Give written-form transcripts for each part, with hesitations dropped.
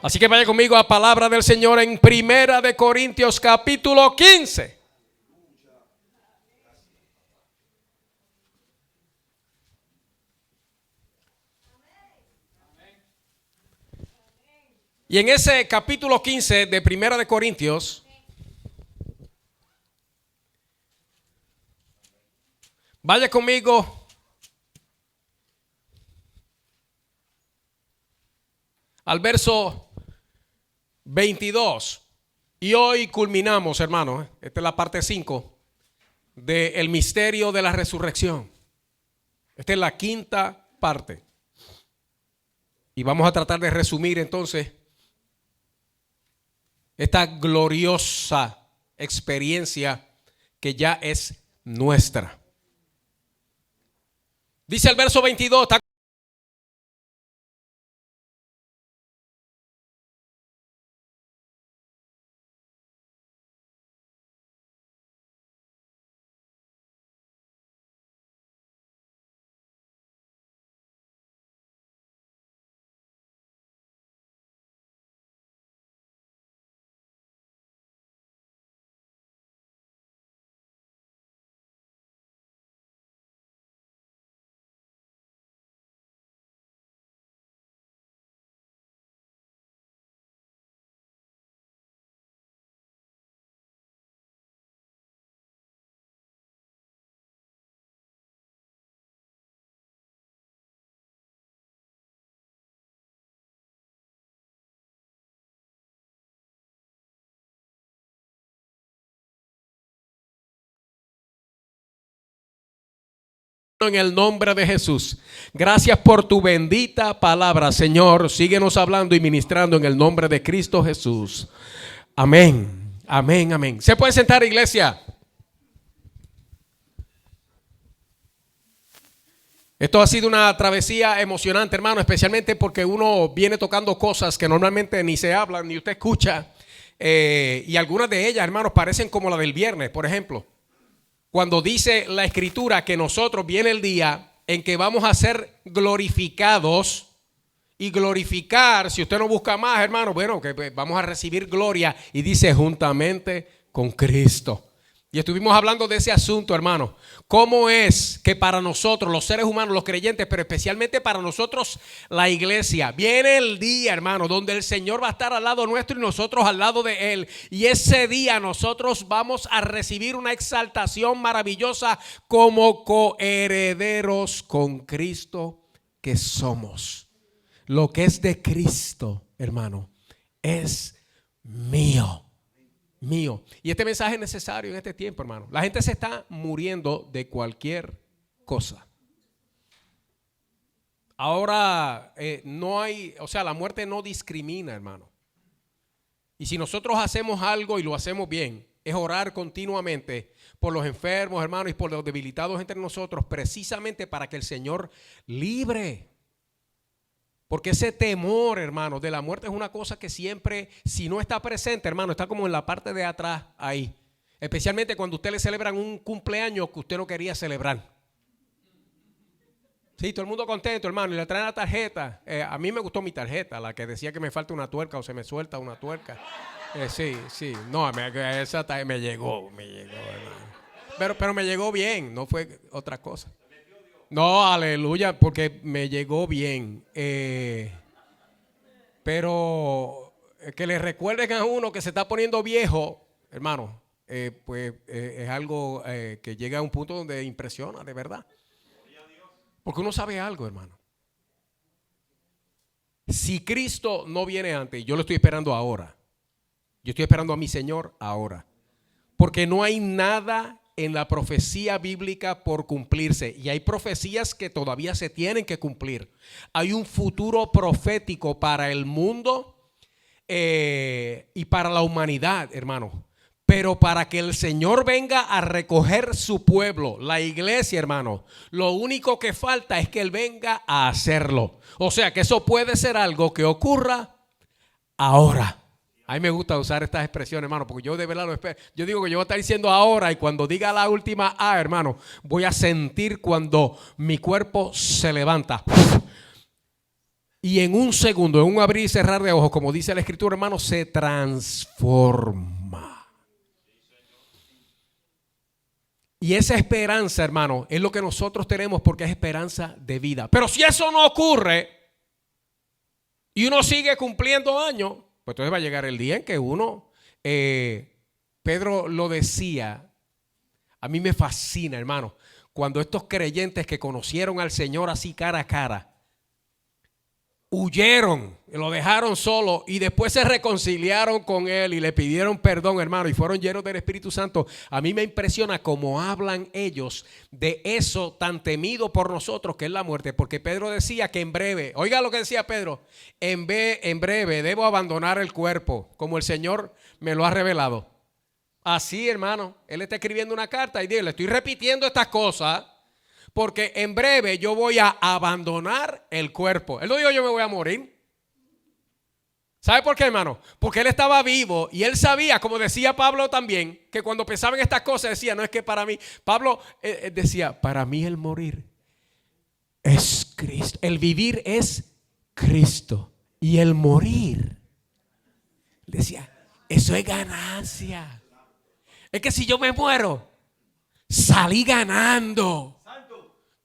Así que vaya conmigo a palabra del Señor en Primera de Corintios capítulo 15. Y en ese capítulo 15 de Primera de Corintios, vaya conmigo al verso 22. Y hoy culminamos, hermanos, esta es la parte 5 del misterio de la resurrección. Esta es la quinta parte. Y vamos a tratar de resumir entonces esta gloriosa experiencia que ya es nuestra. Dice el verso 22, está en el nombre de Jesús. Gracias por tu bendita palabra, Señor. Síguenos hablando y ministrando en el nombre de Cristo Jesús. Amén. Amén, amén. ¿Se puede sentar, iglesia? Esto ha sido una travesía emocionante, hermano, especialmente porque uno viene tocando cosas que normalmente ni se hablan ni usted escucha. Y algunas de ellas, hermanos, parecen como la del viernes, por ejemplo. Cuando dice la Escritura que nosotros viene el día en que vamos a ser glorificados. Y glorificar, si usted no busca más, hermano, bueno, que vamos a recibir gloria. Y dice juntamente con Cristo. Y estuvimos hablando de ese asunto, hermano. ¿Cómo es que para nosotros, los seres humanos, los creyentes, pero especialmente para nosotros, la iglesia, viene el día, hermano, donde el Señor va a estar al lado nuestro y nosotros al lado de Él? Y ese día nosotros vamos a recibir una exaltación maravillosa como coherederos con Cristo que somos. Lo que es de Cristo, hermano, es mío. Mío. Y este mensaje es necesario en este tiempo, hermano. La gente se está muriendo de cualquier cosa. Ahora no hay, o sea, la muerte no discrimina, hermano. Y si nosotros hacemos algo y lo hacemos bien, es orar continuamente por los enfermos, hermano, y por los debilitados entre nosotros, precisamente para que el Señor libre. Porque ese temor, hermano, de la muerte es una cosa que siempre, si no está presente, hermano, está como en la parte de atrás ahí. Especialmente cuando usted le celebran un cumpleaños que usted no quería celebrar. Sí, todo el mundo contento, hermano, y le traen la tarjeta. A mí me gustó mi tarjeta, la que decía que me falta una tuerca o se me suelta una tuerca. Sí. No, esa me llegó, hermano. Pero me llegó bien, no fue otra cosa. No, aleluya, porque me llegó bien. Pero que le recuerden a uno que se está poniendo viejo, hermano, pues es algo que llega a un punto donde impresiona, de verdad. Porque uno sabe algo, hermano. Si Cristo no viene antes, yo lo estoy esperando ahora. Yo estoy esperando a mi Señor ahora. Porque no hay nada en la profecía bíblica por cumplirse. Y hay profecías que todavía se tienen que cumplir. Hay un futuro profético para el mundo y para la humanidad, hermano. Pero para que el Señor venga a recoger su pueblo, la iglesia, hermano, lo único que falta es que Él venga a hacerlo. O sea que eso puede ser algo que ocurra ahora. A mí me gusta usar estas expresiones, hermano, porque yo de verdad lo espero. Yo digo que yo voy a estar diciendo ahora, y cuando diga la última A, hermano, voy a sentir cuando mi cuerpo se levanta. Y en un segundo, en un abrir y cerrar de ojos, como dice la Escritura, hermano, se transforma. Y esa esperanza, hermano, es lo que nosotros tenemos porque es esperanza de vida. Pero si eso no ocurre y uno sigue cumpliendo años, pues entonces va a llegar el día en que uno, Pedro lo decía, a mí me fascina, hermano, cuando estos creyentes que conocieron al Señor así cara a cara, huyeron, lo dejaron solo y después se reconciliaron con él y le pidieron perdón, hermano, y fueron llenos del Espíritu Santo. A mí me impresiona cómo hablan ellos de eso tan temido por nosotros que es la muerte, porque Pedro decía que en breve, oiga lo que decía Pedro, en breve debo abandonar el cuerpo como el Señor me lo ha revelado. Así, hermano, él está escribiendo una carta y dice, le estoy repitiendo estas cosas porque en breve yo voy a abandonar el cuerpo. Él no dijo yo me voy a morir. ¿Sabe por qué, hermano? Porque él estaba vivo y él sabía, como decía Pablo también, que cuando pensaba en estas cosas decía, no es que para mí, Pablo decía, para mí el morir es Cristo. El vivir es Cristo y el morir, decía, eso es ganancia. Es que si yo me muero, salí ganando.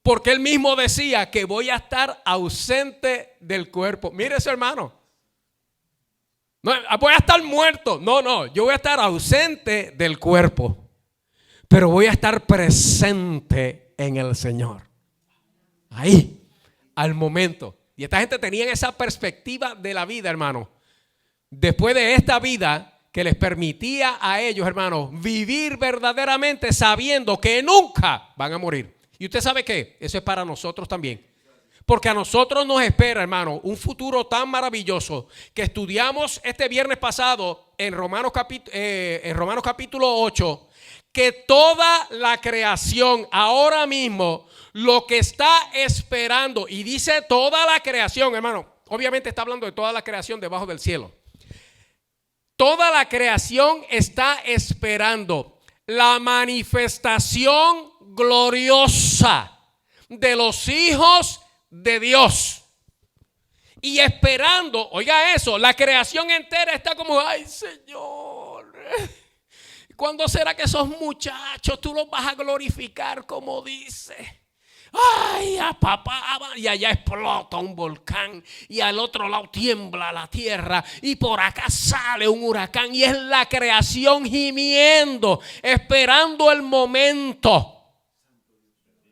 Porque él mismo decía que voy a estar ausente del cuerpo. Mire eso, hermano. No, voy a estar muerto. No, yo voy a estar ausente del cuerpo. Pero voy a estar presente en el Señor. Ahí, al momento. Y esta gente tenía esa perspectiva de la vida, hermano. Después de esta vida que les permitía a ellos, hermano, vivir verdaderamente sabiendo que nunca van a morir. Y usted sabe qué, eso es para nosotros también. Porque a nosotros nos espera, hermano, un futuro tan maravilloso que estudiamos este viernes pasado en Romanos capítulo 8, que toda la creación ahora mismo lo que está esperando, y dice toda la creación, hermano, obviamente está hablando de toda la creación debajo del cielo. Toda la creación está esperando la manifestación gloriosa de los hijos de Dios. Y esperando, oiga eso, la creación entera está como, ay Señor, ¿cuándo será que esos muchachos tú los vas a glorificar como dice? Ay, a papá, y allá explota un volcán y al otro lado tiembla la tierra y por acá sale un huracán y es la creación gimiendo, esperando el momento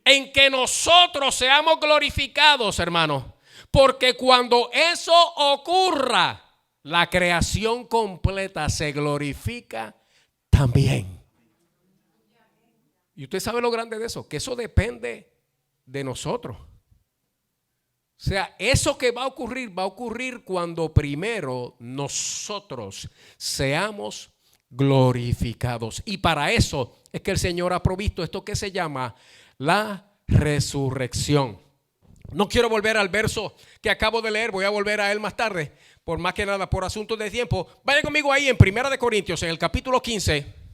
en que nosotros seamos glorificados, hermanos, porque cuando eso ocurra, la creación completa se glorifica también. Y usted sabe lo grande de eso, que eso depende de nosotros. O sea, eso que va a ocurrir cuando primero nosotros seamos glorificados. Y para eso es que el Señor ha provisto esto que se llama la resurrección. No quiero volver al verso que acabo de leer, voy a volver a él más tarde, por más que nada por asuntos de tiempo. Vaya conmigo ahí en 1 Corintios, en el capítulo 15.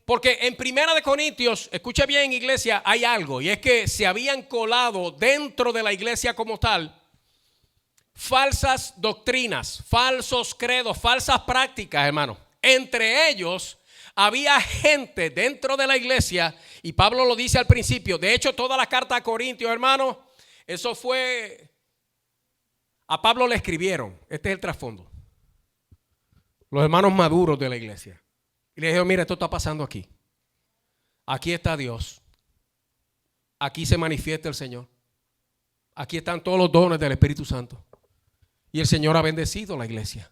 Porque en 1 Corintios, escucha bien, iglesia, hay algo, y es que se habían colado dentro de la iglesia como tal falsas doctrinas, falsos credos, falsas prácticas, hermano. Entre ellos había gente dentro de la iglesia, y Pablo lo dice al principio. De hecho, toda la carta a Corintios, hermano, eso fue, a Pablo le escribieron. Este es el trasfondo. Los hermanos maduros de la iglesia. Y le dijeron, mira, esto está pasando aquí. Aquí está Dios. Aquí se manifiesta el Señor. Aquí están todos los dones del Espíritu Santo. Y el Señor ha bendecido la iglesia.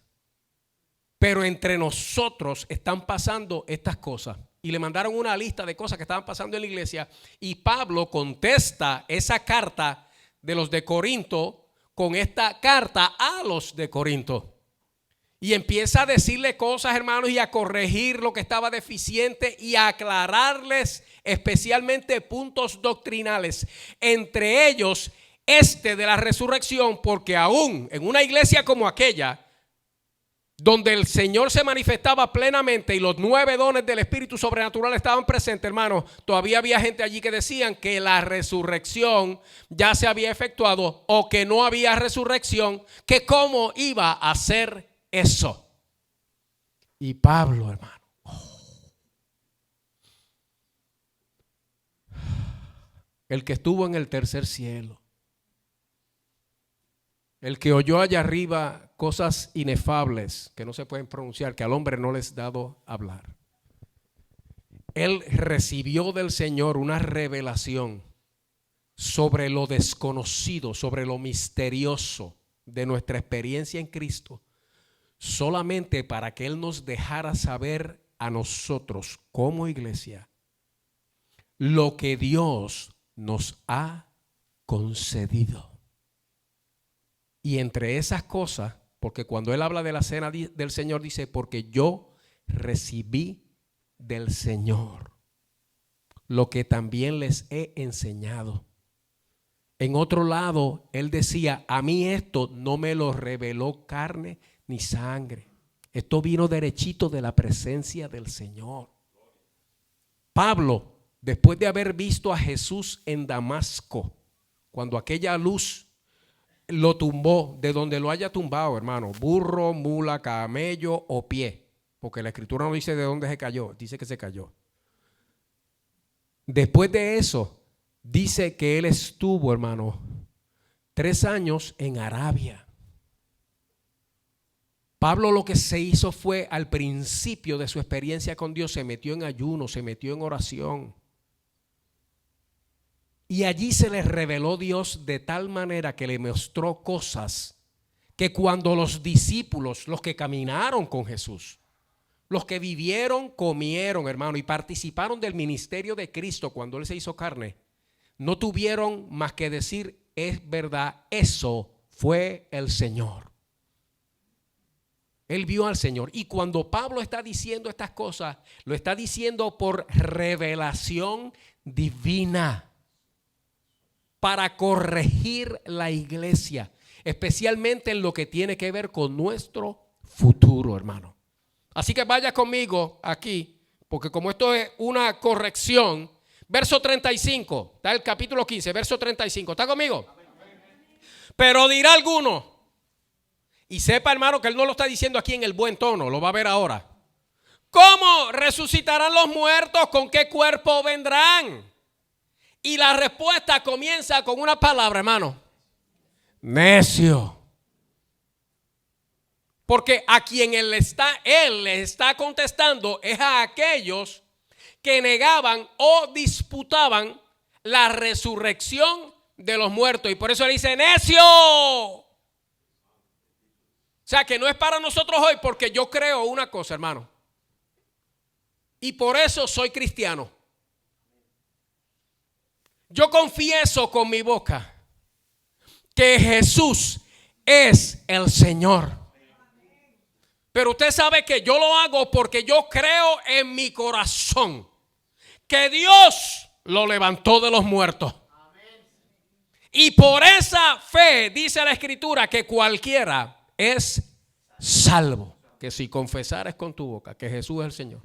Pero entre nosotros están pasando estas cosas. Y le mandaron una lista de cosas que estaban pasando en la iglesia. Y Pablo contesta esa carta de los de Corinto con esta carta a los de Corinto. Y empieza a decirle cosas, hermanos, y a corregir lo que estaba deficiente y a aclararles especialmente puntos doctrinales. Entre ellos, de la resurrección, porque aún en una iglesia como aquella, donde el Señor se manifestaba plenamente y los 9 dones del Espíritu sobrenatural estaban presentes, hermanos, todavía había gente allí que decían que la resurrección ya se había efectuado o que no había resurrección, que cómo iba a ser eso. Y Pablo, hermano, el que estuvo en el tercer cielo, el que oyó allá arriba cosas inefables que no se pueden pronunciar, que al hombre no les es dado hablar. Él recibió del Señor una revelación sobre lo desconocido, sobre lo misterioso de nuestra experiencia en Cristo, solamente para que Él nos dejara saber a nosotros como iglesia lo que Dios nos ha concedido. Y entre esas cosas, porque cuando él habla de la cena del Señor dice, porque yo recibí del Señor lo que también les he enseñado. En otro lado, él decía, a mí esto no me lo reveló carne ni sangre. Esto vino derechito de la presencia del Señor. Pablo, después de haber visto a Jesús en Damasco, cuando aquella luz lo tumbó, de donde lo haya tumbado, hermano, burro, mula, camello o pie, porque la escritura no dice de dónde se cayó, dice que se cayó. Después de eso, dice que él estuvo, hermano, 3 años en Arabia. Pablo lo que se hizo fue, al principio de su experiencia con Dios, se metió en ayuno, se metió en oración. Y allí se les reveló Dios de tal manera que le mostró cosas que cuando los discípulos, los que caminaron con Jesús, los que vivieron, comieron, hermano, y participaron del ministerio de Cristo cuando Él se hizo carne, no tuvieron más que decir, es verdad, eso fue el Señor. Él vio al Señor. Y cuando Pablo está diciendo estas cosas, lo está diciendo por revelación divina, para corregir la iglesia, especialmente en lo que tiene que ver con nuestro futuro, hermano. Así que vaya conmigo aquí, porque como esto es una corrección, verso 35, está el capítulo 15, verso 35, ¿está conmigo? Pero dirá alguno, y sepa, hermano, que él no lo está diciendo aquí en el buen tono, lo va a ver ahora. ¿Cómo resucitarán los muertos? ¿Con qué cuerpo vendrán? Y la respuesta comienza con una palabra, hermano. Necio. Porque a quien él le está contestando es a aquellos que negaban o disputaban la resurrección de los muertos. Y por eso le dice necio. O sea que no es para nosotros hoy, porque yo creo una cosa, hermano. Y por eso soy cristiano. Yo confieso con mi boca que Jesús es el Señor. Pero usted sabe que yo lo hago porque yo creo en mi corazón que Dios lo levantó de los muertos. Y por esa fe dice la Escritura que cualquiera es salvo. Que si confesares con tu boca que Jesús es el Señor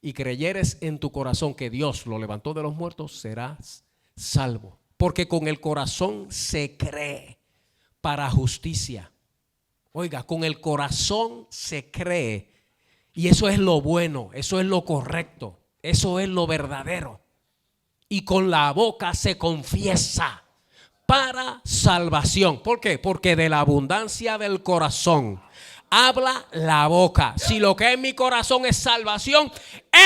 y creyeres en tu corazón que Dios lo levantó de los muertos, serás salvo. Porque con el corazón se cree para justicia. Oiga, con el corazón se cree. Y eso es lo bueno, eso es lo correcto, eso es lo verdadero. Y con la boca se confiesa para salvación. ¿Por qué? Porque de la abundancia del corazón habla la boca. Si lo que es en mi corazón es salvación,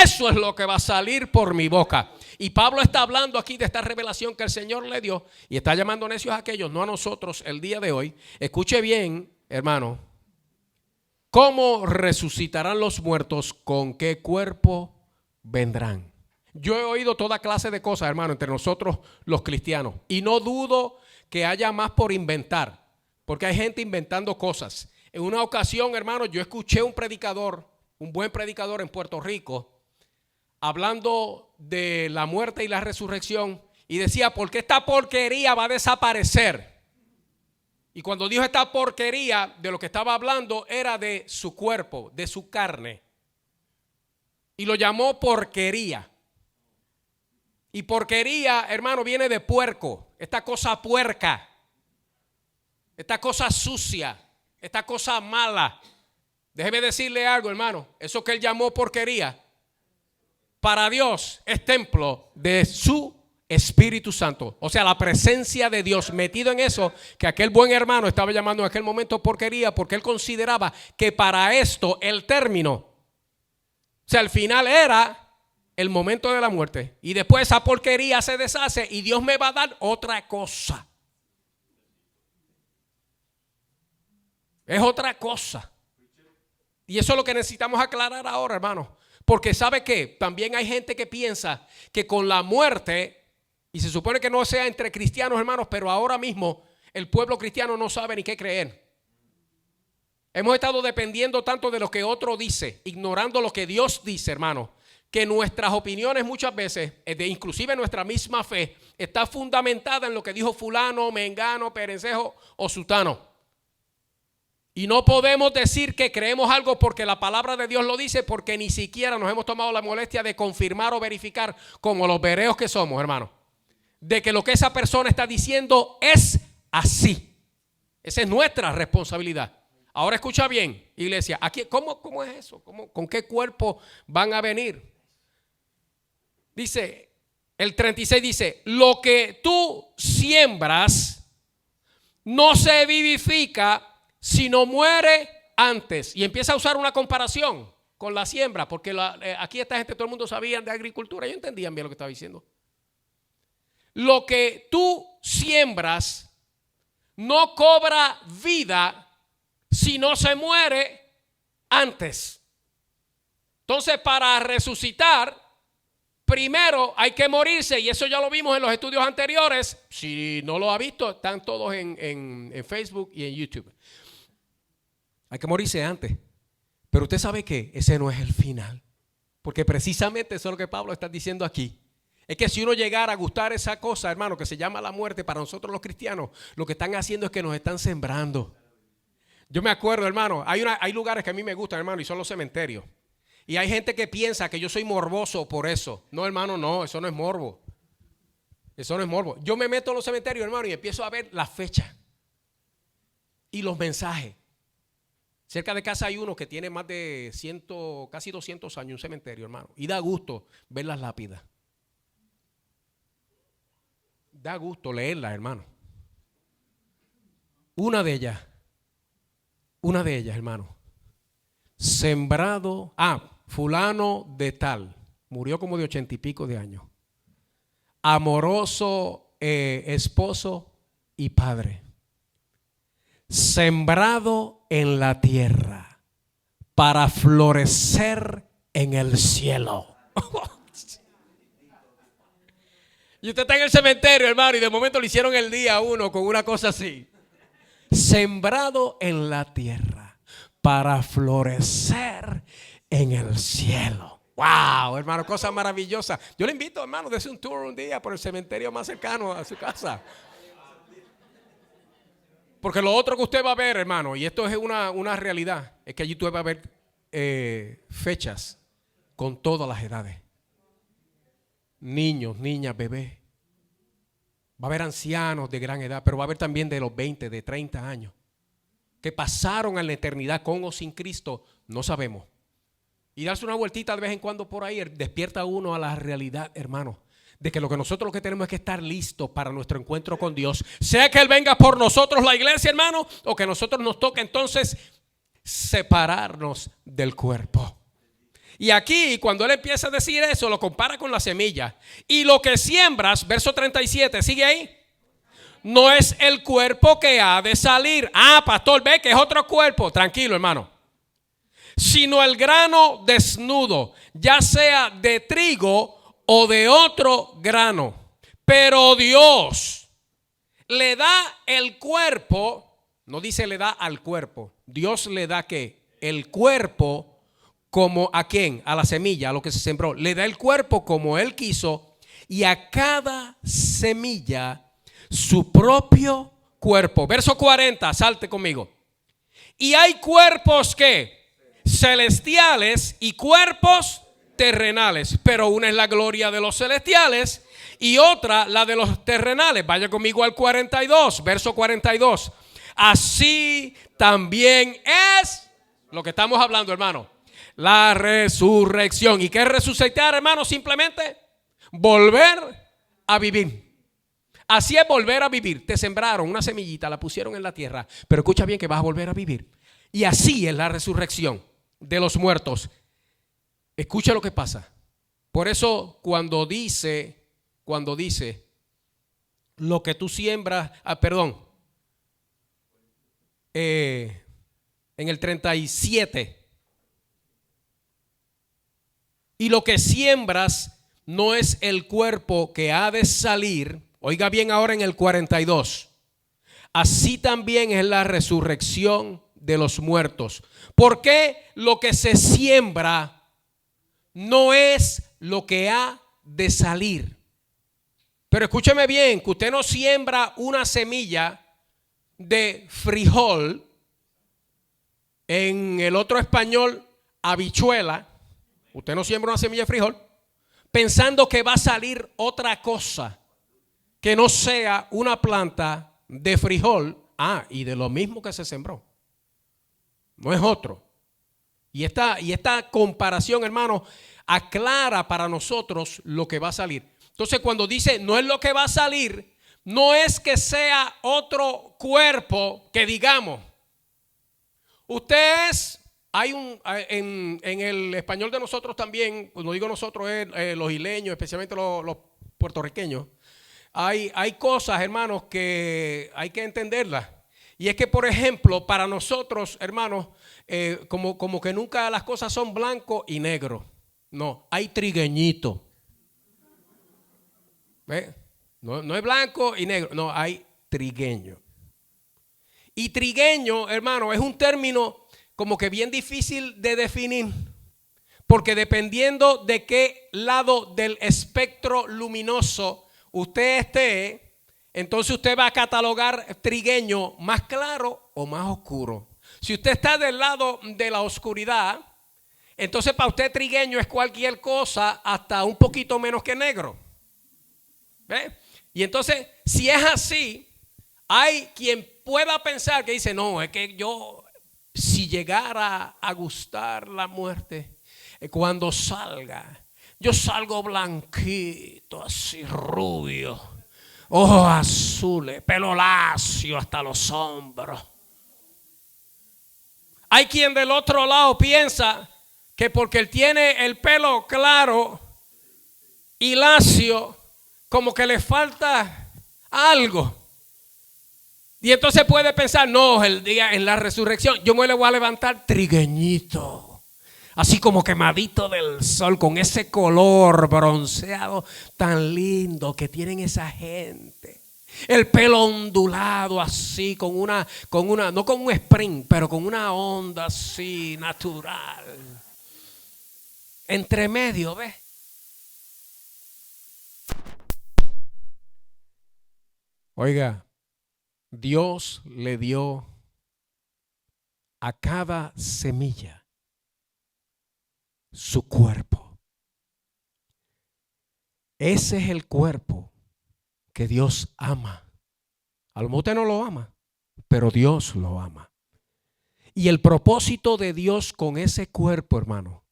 eso es lo que va a salir por mi boca. Y Pablo está hablando aquí de esta revelación que el Señor le dio y está llamando necios a aquellos, no a nosotros el día de hoy. Escuche bien, hermano. ¿Cómo resucitarán los muertos? ¿Con qué cuerpo vendrán? Yo he oído toda clase de cosas, hermano, entre nosotros los cristianos. Y no dudo que haya más por inventar, porque hay gente inventando cosas. En una ocasión, hermano, yo escuché un predicador, un buen predicador en Puerto Rico, hablando de la muerte y la resurrección, y decía, ¿por qué esta porquería va a desaparecer? Y cuando dijo esta porquería, de lo que estaba hablando era de su cuerpo, de su carne. Y lo llamó porquería. Y porquería, hermano, viene de puerco. Esta cosa puerca. Esta cosa sucia. Esta cosa mala. Déjeme decirle algo, hermano. Eso que él llamó porquería, para Dios es templo de su Espíritu Santo. O sea, la presencia de Dios metido en eso, que aquel buen hermano estaba llamando en aquel momento porquería, porque él consideraba que para esto el término, o sea, el final era el momento de la muerte. Y después esa porquería se deshace y Dios me va a dar otra cosa. Es otra cosa. Y eso es lo que necesitamos aclarar ahora, hermano. Porque ¿sabe qué? También hay gente que piensa que con la muerte, y se supone que no sea entre cristianos, hermanos, pero ahora mismo el pueblo cristiano no sabe ni qué creer. Hemos estado dependiendo tanto de lo que otro dice, ignorando lo que Dios dice, hermano, que nuestras opiniones muchas veces, inclusive nuestra misma fe, está fundamentada en lo que dijo fulano, mengano, perencejo o sutano. Y no podemos decir que creemos algo porque la palabra de Dios lo dice, porque ni siquiera nos hemos tomado la molestia de confirmar o verificar, como los bereos que somos, hermano, de que lo que esa persona está diciendo es así. Esa es nuestra responsabilidad. Ahora escucha bien, iglesia, aquí, ¿cómo es eso? ¿Con qué cuerpo van a venir? Dice, el 36 dice, lo que tú siembras no se vivifica si no muere antes. Y empieza a usar una comparación con la siembra, porque aquí esta gente, todo el mundo sabía de agricultura, ellos entendían bien lo que estaba diciendo. Lo que tú siembras no cobra vida si no se muere antes. Entonces, para resucitar, primero hay que morirse, y eso ya lo vimos en los estudios anteriores. Si no lo ha visto, están todos en Facebook y en YouTube. Hay que morirse antes. Pero usted sabe que ese no es el final. Porque precisamente eso es lo que Pablo está diciendo aquí. Es que si uno llegara a gustar esa cosa, hermano, que se llama la muerte, para nosotros los cristianos, lo que están haciendo es que nos están sembrando. Yo me acuerdo, hermano, hay lugares que a mí me gustan, hermano, y son los cementerios. Y hay gente que piensa que yo soy morboso por eso. No, hermano, no, eso no es morbo. Eso no es morbo. Yo me meto en los cementerios, hermano, y empiezo a ver la fecha y los mensajes. Cerca de casa hay uno que tiene más de casi 200 años, un cementerio, hermano. Y da gusto ver las lápidas. Da gusto leerlas, hermano. Una de ellas, hermano. Sembrado, fulano de tal. Murió como de 80 y pico de años. Amoroso esposo y padre. Sembrado en la tierra para florecer en el cielo. Y usted está en el cementerio, hermano, y de momento le hicieron el día a uno con una cosa así. Sembrado en la tierra para florecer en el cielo. Wow, hermano, cosa maravillosa. Yo le invito, hermano, dése un tour un día por el cementerio más cercano a su casa. Porque lo otro que usted va a ver, hermano, y esto es una realidad, es que allí usted va a ver fechas con todas las edades. Niños, niñas, bebés. Va a haber ancianos de gran edad, pero va a haber también de los 20, de 30 años, que pasaron a la eternidad con o sin Cristo, no sabemos. Y darse una vueltita de vez en cuando por ahí despierta uno a la realidad, hermano, de que nosotros lo que tenemos es que estar listos para nuestro encuentro con Dios. Sea que Él venga por nosotros, la iglesia, hermano, o que nosotros nos toque entonces separarnos del cuerpo. Y aquí, cuando Él empieza a decir eso, lo compara con la semilla. Y lo que siembras, verso 37, ¿sigue ahí? No es el cuerpo que ha de salir. Pastor, ve que es otro cuerpo. Tranquilo, hermano. Sino el grano desnudo, ya sea de trigo o de otro grano. Pero Dios le da el cuerpo, no dice le da al cuerpo. Dios le da ¿qué? El cuerpo. Como a quién, a la semilla, a lo que se sembró. Le da el cuerpo como Él quiso, y a cada semilla su propio cuerpo. Verso 40, salte conmigo. Y hay cuerpos que celestiales y cuerpos terrenales, pero una es la gloria de los celestiales y otra la de los terrenales. Vaya conmigo al 42, verso 42. Así también es lo que estamos hablando, hermano, la resurrección. ¿Y qué es resucitar, hermano? Simplemente volver a vivir. Así es volver a vivir. Te sembraron una semillita, la pusieron en la tierra, pero escucha bien que vas a volver a vivir. Y así es la resurrección de los muertos. Escucha lo que pasa. Por eso cuando dice lo que tú siembras, en el 37, y lo que siembras no es el cuerpo que ha de salir. Oiga bien ahora en el 42. Así también es la resurrección de los muertos. Porque lo que se siembra no es lo que ha de salir. Pero escúcheme bien, que usted no siembra una semilla de frijol, en el otro español habichuela. Usted no siembra una semilla de frijol pensando que va a salir otra cosa que no sea una planta de frijol. Y de lo mismo que se sembró. No es otro. Y esta comparación, hermano, aclara para nosotros lo que va a salir. Entonces, cuando dice no es lo que va a salir, no es que sea otro cuerpo que digamos. Usted es, en el español de nosotros también, cuando digo nosotros es los isleños, especialmente los puertorriqueños. Hay cosas, hermanos, que hay que entenderlas. Y es que, por ejemplo, para nosotros, hermanos, como que nunca las cosas son blanco y negro. No, hay trigueñito. ¿Ve? No es blanco y negro, no, hay trigueño. Y trigueño, hermano, es un término como que bien difícil de definir. Porque dependiendo de qué lado del espectro luminoso usted esté, entonces usted va a catalogar trigueño más claro o más oscuro. Si usted está del lado de la oscuridad, entonces para usted trigueño es cualquier cosa hasta un poquito menos que negro. ¿Ve? Y entonces, si es así, hay quien pueda pensar que dice, no, es que yo, si llegara a gustar la muerte, cuando salga, yo salgo blanquito, así rubio, ojos azules, pelo lacio hasta los hombros. Hay quien del otro lado piensa que porque él tiene el pelo claro y lacio, como que le falta algo. Y entonces puede pensar, no, el día en la resurrección yo me le voy a levantar trigueñito, así como quemadito del sol, con ese color bronceado tan lindo que tienen esa gente. El pelo ondulado así, con una, no con un sprint, pero con una onda así natural. Entre medio, ¿ves? Oiga, Dios le dio a cada semilla su cuerpo. Ese es el cuerpo que Dios ama. A lo mejor usted no lo ama, pero Dios lo ama. Y el propósito de Dios con ese cuerpo, hermano,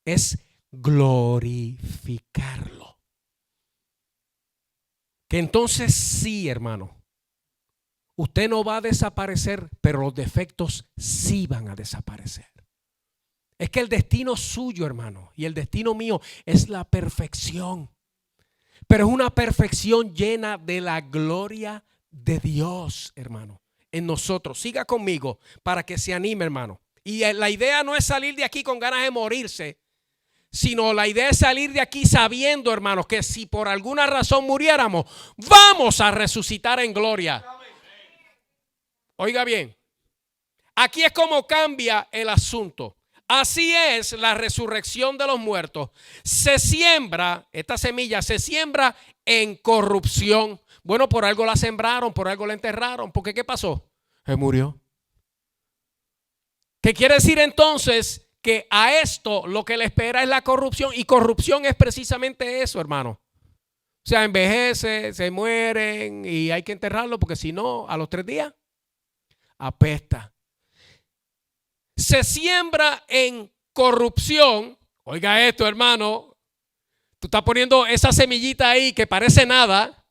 es glorificarlo. Que entonces sí, hermano, usted no va a desaparecer, pero los defectos sí van a desaparecer. Es que el destino suyo, hermano, y el destino mío es la perfección. Pero es una perfección llena de la gloria de Dios, hermano, en nosotros. Siga conmigo para que se anime, hermano. Y la idea no es salir de aquí con ganas de morirse, sino la idea es salir de aquí sabiendo, hermanos, que si por alguna razón muriéramos, vamos a resucitar en gloria. Oiga bien, aquí es como cambia el asunto. Así es la resurrección de los muertos. Se siembra, esta semilla se siembra en corrupción. Bueno, por algo la sembraron, por algo la enterraron. ¿Porque qué pasó? Se murió. ¿Qué quiere decir entonces? Que a esto lo que le espera es la corrupción. Y corrupción es precisamente eso, hermano. O sea, envejece, se mueren y hay que enterrarlo porque si no, a los 3 días, apesta. Se siembra en corrupción. Oiga esto, hermano. Tú estás poniendo esa semillita ahí que parece nada.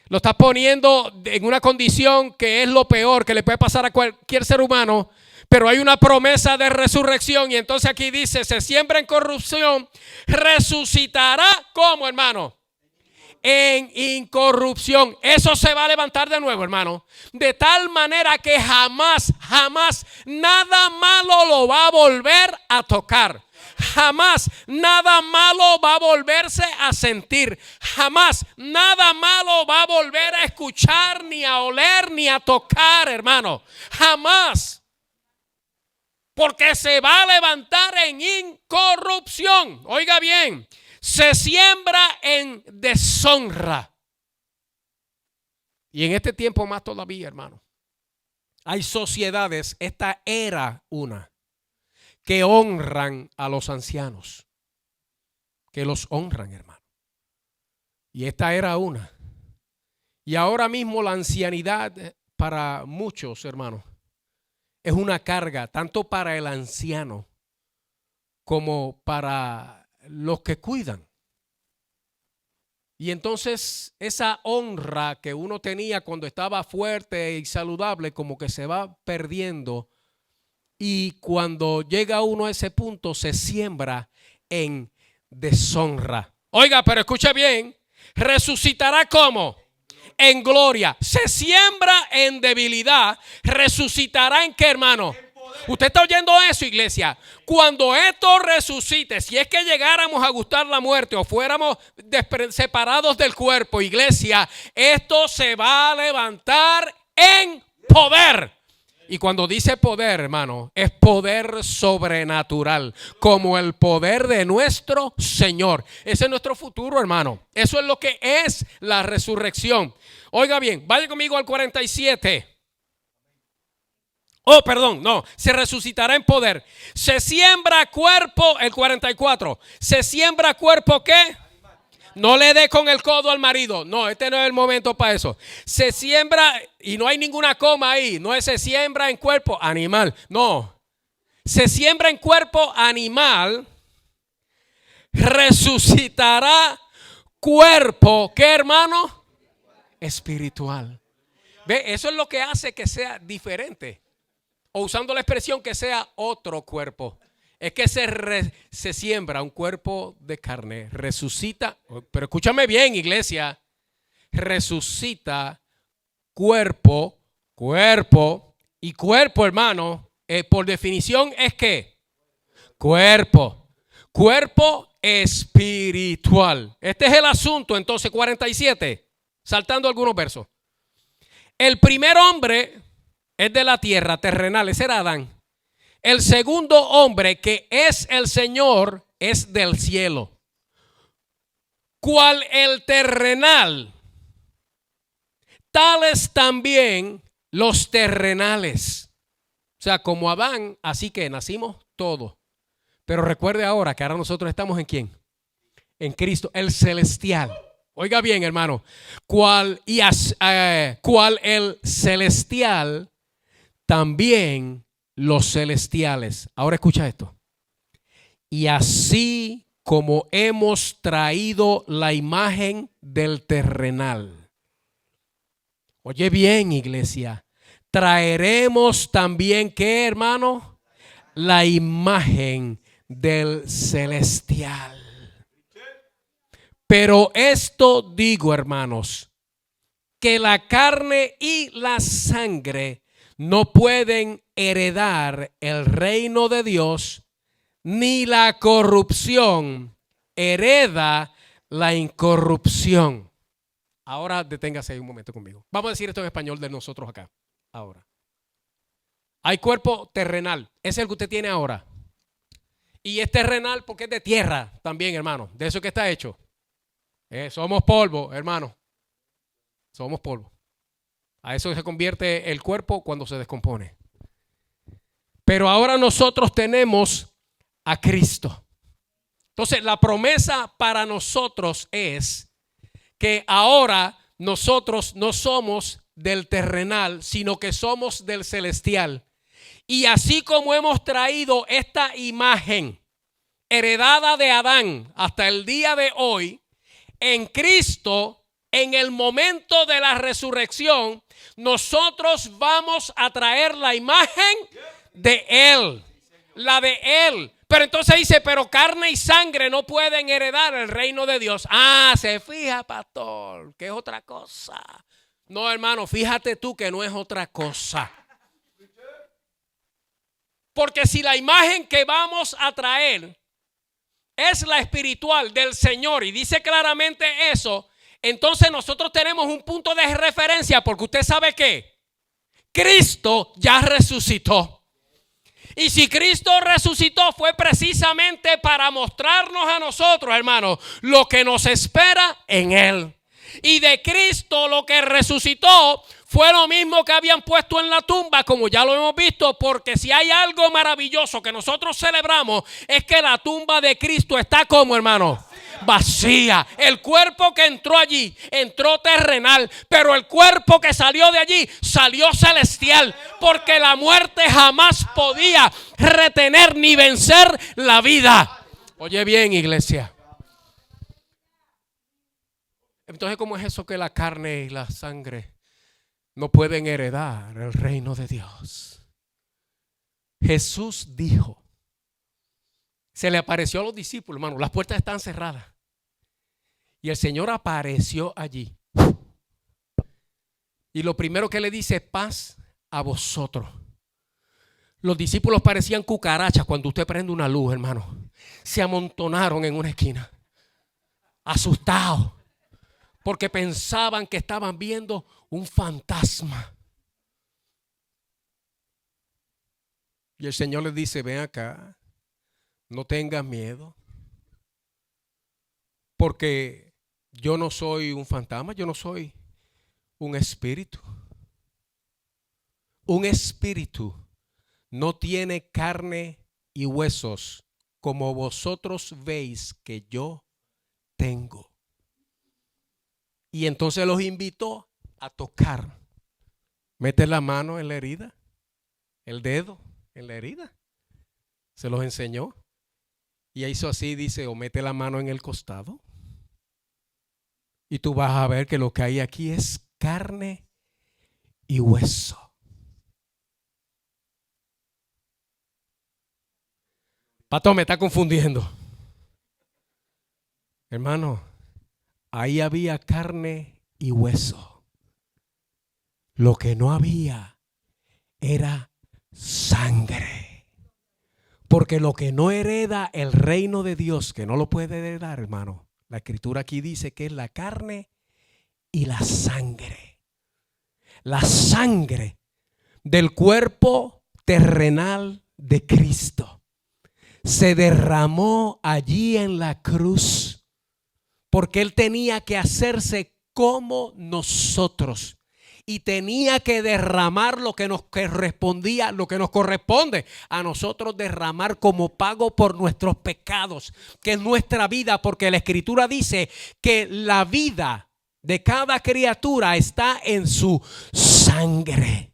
Lo estás poniendo en una condición que es lo peor que le puede pasar a cualquier ser humano. Pero hay una promesa de resurrección. Y entonces aquí dice, se siembra en corrupción, resucitará ¿cómo, hermano? En incorrupción. Eso se va a levantar de nuevo, hermano. De tal manera que jamás, jamás nada malo lo va a volver a tocar. Jamás nada malo va a volverse a sentir. Jamás nada malo va a volver a escuchar, ni a oler, ni a tocar, hermano. Jamás. Porque se va a levantar en incorrupción. Oiga bien. Se siembra en deshonra. Y en este tiempo más todavía, hermano. Hay sociedades, esta era una, que honran a los ancianos. Que los honran, hermano. Y esta era una. Y ahora mismo la ancianidad para muchos, hermanos, es una carga, tanto para el anciano como para los que cuidan. Y entonces esa honra que uno tenía cuando estaba fuerte y saludable como que se va perdiendo, y cuando llega uno a ese punto se siembra en deshonra. Oiga, pero escuche bien, resucitará ¿cómo? En gloria. Se siembra en debilidad, resucitará ¿en qué, hermano? ¿Usted está oyendo eso, iglesia? Cuando esto resucite, si es que llegáramos a gustar la muerte o fuéramos separados del cuerpo, iglesia, esto se va a levantar en poder. Y cuando dice poder, hermano, es poder sobrenatural, como el poder de nuestro Señor. Ese es nuestro futuro, hermano. Eso es lo que es la resurrección. Oiga bien, vaya conmigo al 47. Oh, perdón, no, se resucitará en poder. Se siembra cuerpo, el 44. Se siembra cuerpo, ¿qué? No le dé con el codo al marido. No, este no es el momento para eso. Se siembra, y no hay ninguna coma ahí. No es se siembra en cuerpo animal. No. Se siembra en cuerpo animal. Resucitará cuerpo, ¿qué, hermano? Espiritual. ¿Ve? Eso es lo que hace que sea diferente. O usando la expresión que sea otro cuerpo. Es que se siembra un cuerpo de carne, resucita, pero escúchame bien, iglesia, resucita cuerpo, y cuerpo, hermano, por definición es que cuerpo espiritual. Este es el asunto, entonces 47, saltando algunos versos. El primer hombre es de la tierra, terrenal, ese era Adán. El segundo hombre, que es el Señor, es del cielo. Cual el terrenal, tales también los terrenales. O sea, como Adán, así que nacimos todos. Pero recuerde ahora que ahora nosotros estamos ¿en quién? En Cristo, el celestial. Oiga bien, hermano. Cual el celestial, también los celestiales. Ahora escucha esto. Y así como hemos traído la imagen del terrenal. Oye bien, iglesia. Traeremos también, ¿qué, hermano? La imagen del celestial. Pero esto digo, hermanos, que la carne y la sangre no pueden heredar el reino de Dios, ni la corrupción hereda la incorrupción. Ahora deténgase ahí un momento conmigo. Vamos a decir esto en español de nosotros acá. Ahora. Hay cuerpo terrenal. Ese es el que usted tiene ahora. Y es terrenal porque es de tierra también, hermano. De eso que está hecho. Somos polvo, hermano. Somos polvo. A eso se convierte el cuerpo cuando se descompone. Pero ahora nosotros tenemos a Cristo. Entonces la promesa para nosotros es que ahora nosotros no somos del terrenal, sino que somos del celestial. Y así como hemos traído esta imagen heredada de Adán hasta el día de hoy, en Cristo, en el momento de la resurrección, nosotros vamos a traer la imagen de Él, la de Él. Pero entonces dice, pero carne y sangre no pueden heredar el reino de Dios. Ah, se fija, pastor, que es otra cosa. No, hermano, fíjate tú que no es otra cosa. Porque si la imagen que vamos a traer es la espiritual del Señor y dice claramente eso, entonces nosotros tenemos un punto de referencia, porque usted sabe que Cristo ya resucitó. Y si Cristo resucitó fue precisamente para mostrarnos a nosotros, hermanos, lo que nos espera en Él. Y de Cristo lo que resucitó fue lo mismo que habían puesto en la tumba, como ya lo hemos visto, porque si hay algo maravilloso que nosotros celebramos es que la tumba de Cristo está como, hermano, vacía. El cuerpo que entró allí, entró terrenal, pero el cuerpo que salió de allí, salió celestial, porque la muerte jamás podía retener ni vencer la vida. Oye bien, iglesia. Entonces, ¿cómo es eso que la carne y la sangre no pueden heredar el reino de Dios? Jesús dijo, se le apareció a los discípulos, hermano, las puertas están cerradas. Y el Señor apareció allí. Y lo primero que le dice, paz a vosotros. Los discípulos parecían cucarachas cuando usted prende una luz, hermano. Se amontonaron en una esquina, asustados, porque pensaban que estaban viendo un fantasma. Y el Señor les dice, ven acá, no tengas miedo, porque yo no soy un fantasma, yo no soy un espíritu. Un espíritu no tiene carne y huesos como vosotros veis que yo tengo. Y entonces los invitó a tocar. Mete la mano en la herida, el dedo en la herida. Se los enseñó. Y hizo así, dice, o mete la mano en el costado. Y tú vas a ver que lo que hay aquí es carne y hueso. Pato, me está confundiendo. Hermano, ahí había carne y hueso. Lo que no había era sangre. Porque lo que no hereda el reino de Dios, que no lo puede heredar, hermano, la escritura aquí dice que es la carne y la sangre. La sangre del cuerpo terrenal de Cristo se derramó allí en la cruz, porque Él tenía que hacerse como nosotros y tenía que derramar lo que nos correspondía, lo que nos corresponde a nosotros derramar como pago por nuestros pecados, que es nuestra vida, porque la escritura dice que la vida de cada criatura está en su sangre.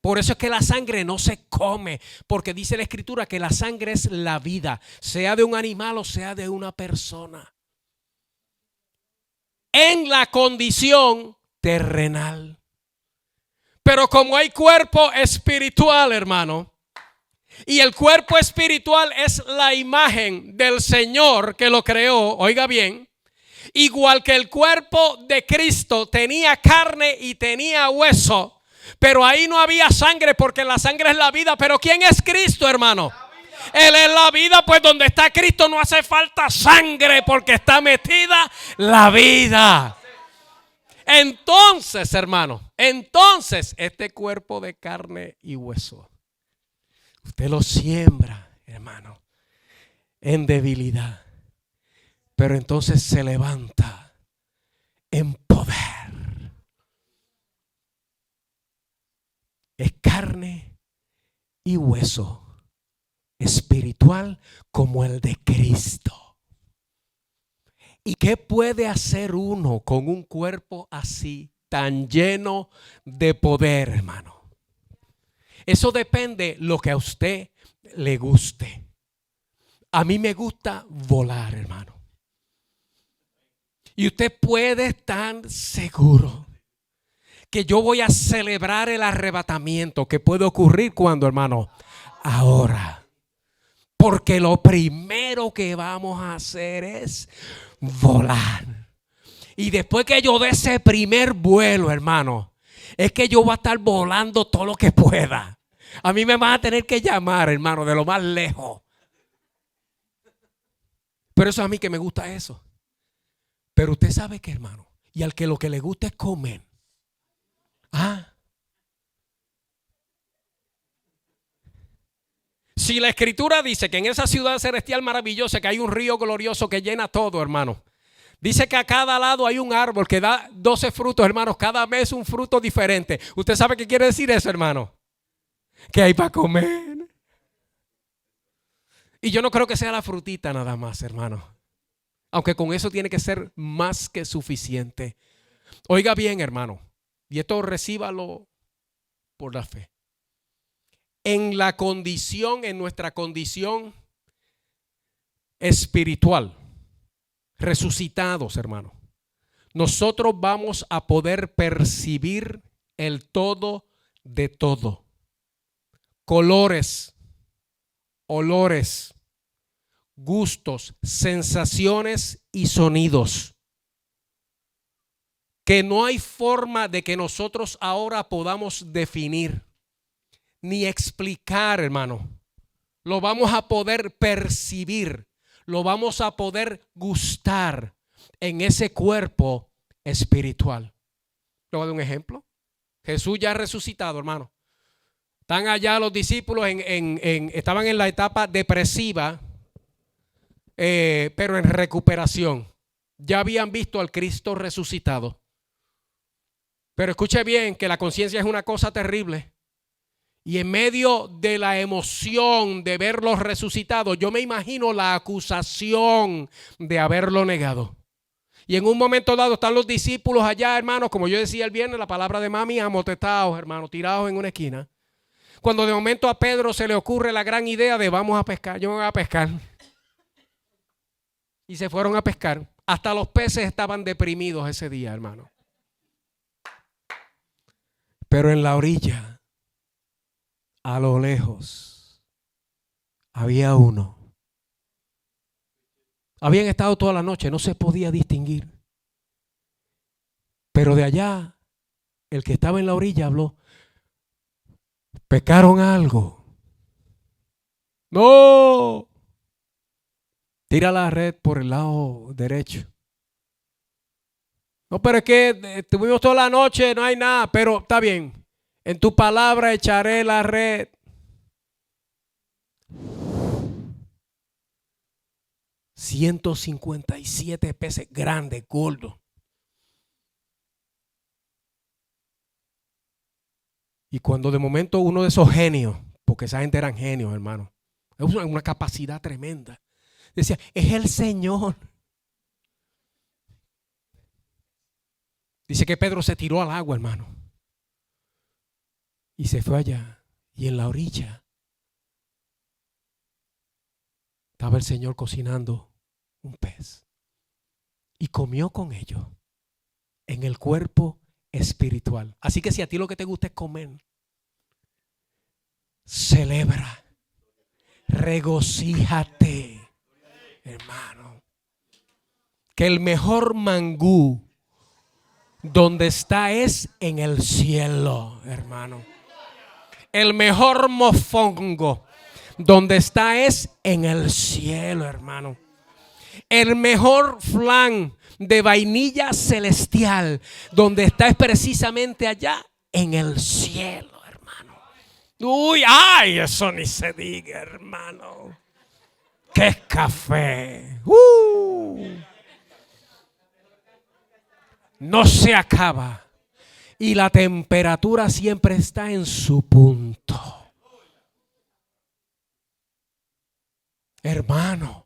Por eso es que la sangre no se come, porque dice la escritura que la sangre es la vida, sea de un animal o sea de una persona. En la condición terrenal. Pero como hay cuerpo espiritual, hermano, y el cuerpo espiritual es la imagen del Señor que lo creó, oiga bien, igual que el cuerpo de Cristo tenía carne y tenía hueso, pero ahí no había sangre, porque la sangre es la vida. Pero ¿quién es Cristo, hermano? Él es la vida, pues donde está Cristo no hace falta sangre, porque está metida la vida. Entonces, hermano, este cuerpo de carne y hueso, usted lo siembra, hermano, en debilidad, pero entonces se levanta en poder. carne y hueso, espiritual como el de Cristo. ¿Y qué puede hacer uno con un cuerpo así, tan lleno de poder, hermano? Eso depende lo que a usted le guste. A mí me gusta volar, hermano. Y usted puede estar seguro que yo voy a celebrar el arrebatamiento que puede ocurrir cuando, hermano, ahora. Porque lo primero que vamos a hacer es volar. Y después que yo dé ese primer vuelo, hermano, es que yo voy a estar volando todo lo que pueda. A mí me van a tener que llamar, hermano, de lo más lejos. Pero eso a mí que me gusta eso. Pero usted sabe que, hermano, y al que lo que le gusta es comer. Si la escritura dice que en esa ciudad celestial maravillosa que hay un río glorioso que llena todo, hermano. Dice que a cada lado hay un árbol que da 12 frutos, hermanos. Cada mes un fruto diferente. ¿Usted sabe qué quiere decir eso, hermano? Que hay para comer. Y yo no creo que sea la frutita nada más, hermano. Aunque con eso tiene que ser más que suficiente. Oiga bien, hermano. Y esto recíbalo por la fe. En nuestra condición espiritual, resucitados, hermano, nosotros vamos a poder percibir el todo de todo. Colores, olores, gustos, sensaciones y sonidos. Que no hay forma de que nosotros ahora podamos definir ni explicar, hermano. Lo vamos a poder percibir, lo vamos a poder gustar en ese cuerpo espiritual. Le voy a dar un ejemplo. Jesús ya resucitado, hermano. Están allá los discípulos, estaban en la etapa depresiva, pero en recuperación. Ya habían visto al Cristo resucitado. Pero escuche bien que la conciencia es una cosa terrible. Y en medio de la emoción de verlo resucitado, yo me imagino la acusación de haberlo negado. Y en un momento dado están los discípulos allá, hermanos, como yo decía el viernes, la palabra de mami, amotetados, hermanos, tirados en una esquina. Cuando de momento a Pedro se le ocurre la gran idea de vamos a pescar, yo me voy a pescar. Y se fueron a pescar. Hasta los peces estaban deprimidos ese día, hermano. Pero en la orilla, a lo lejos, había uno. Habían estado toda la noche, no se podía distinguir. Pero de allá, el que estaba en la orilla habló. ¿Pecaron algo? No. Tira la red por el lado derecho. No, pero es que estuvimos toda la noche, no hay nada, pero está bien. En tu palabra echaré la red. $157 peces grandes, gordos. Y cuando de momento uno de esos genios, porque esa gente eran genios, hermano, es una capacidad tremenda, decía, es el Señor. Dice que Pedro se tiró al agua, hermano. Y se fue allá. Y en la orilla estaba el Señor cocinando un pez. Y comió con ellos en el cuerpo espiritual. Así que si a ti lo que te gusta es comer, celebra, regocíjate, hermano. Que el mejor mangú donde está es en el cielo, hermano. El mejor mofongo donde está es en el cielo, hermano. El mejor flan de vainilla celestial donde está es precisamente allá en el cielo, hermano. Uy, ay, eso ni se diga, hermano. ¡Qué café! No se acaba. Y la temperatura siempre está en su punto. Hermano,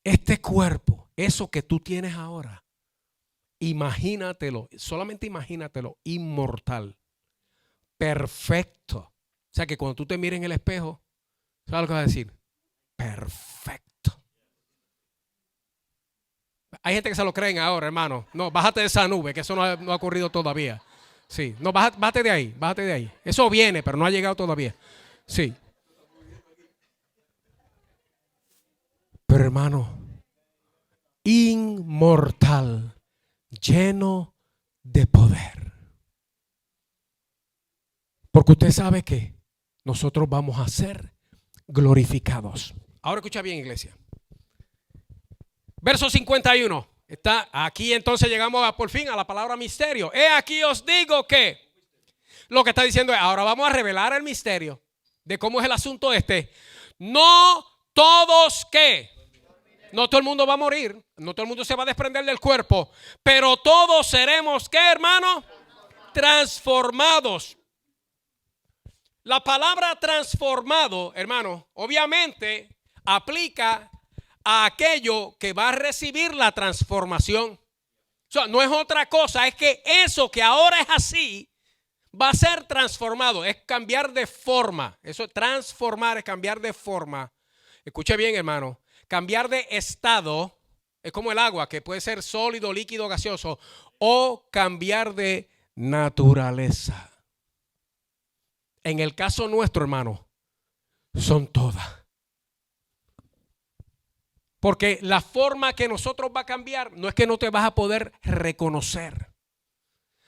este cuerpo, eso que tú tienes ahora, imagínatelo, solamente imagínatelo, inmortal, perfecto. O sea que cuando tú te mires en el espejo, ¿sabes lo que vas a decir? Perfecto. Hay gente que se lo creen ahora, hermano. No, bájate de esa nube, que eso no ha ocurrido todavía. Sí, no, bájate de ahí, bájate de ahí. Eso viene, pero no ha llegado todavía. Sí. Pero hermano, inmortal, lleno de poder. Porque usted sabe que nosotros vamos a ser glorificados. Ahora escucha bien, iglesia. Verso 51. Está aquí, entonces llegamos por fin a la palabra misterio. He aquí os digo que lo que está diciendo es, ahora vamos a revelar el misterio de cómo es el asunto este. No todos que, no todo el mundo va a morir, no todo el mundo se va a desprender del cuerpo, pero todos seremos, ¿qué, hermano? Transformados. La palabra transformado, hermano, obviamente aplica a aquello que va a recibir la transformación. O sea, no es otra cosa, es que eso que ahora es así va a ser transformado, es cambiar de forma. Eso, transformar es cambiar de forma. Escuche bien, hermano, cambiar de estado es como el agua, que puede ser sólido, líquido, gaseoso, o cambiar de naturaleza. En el caso nuestro, hermano, son todas. Porque la forma que nosotros va a cambiar no es que no te vas a poder reconocer.